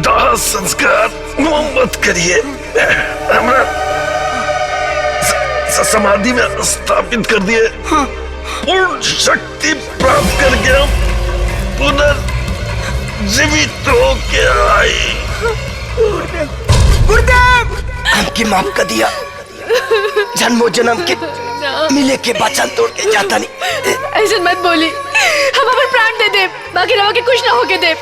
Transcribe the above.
दाह संस्कार मत करिए, हमरा समाधि में स्थापित कर दिए। पूर्ण शक्ति प्राप्त करके हम पुनर्जीवित होके आई। गुरुदेव हमके माफ कर दिया, जन्मों जन्म के मिले के वचन तोड़ के जाता नहीं। ऐसा मत बोली, हम अपन प्राण दे दे, बाकी रहो के कुछ ना होके दे।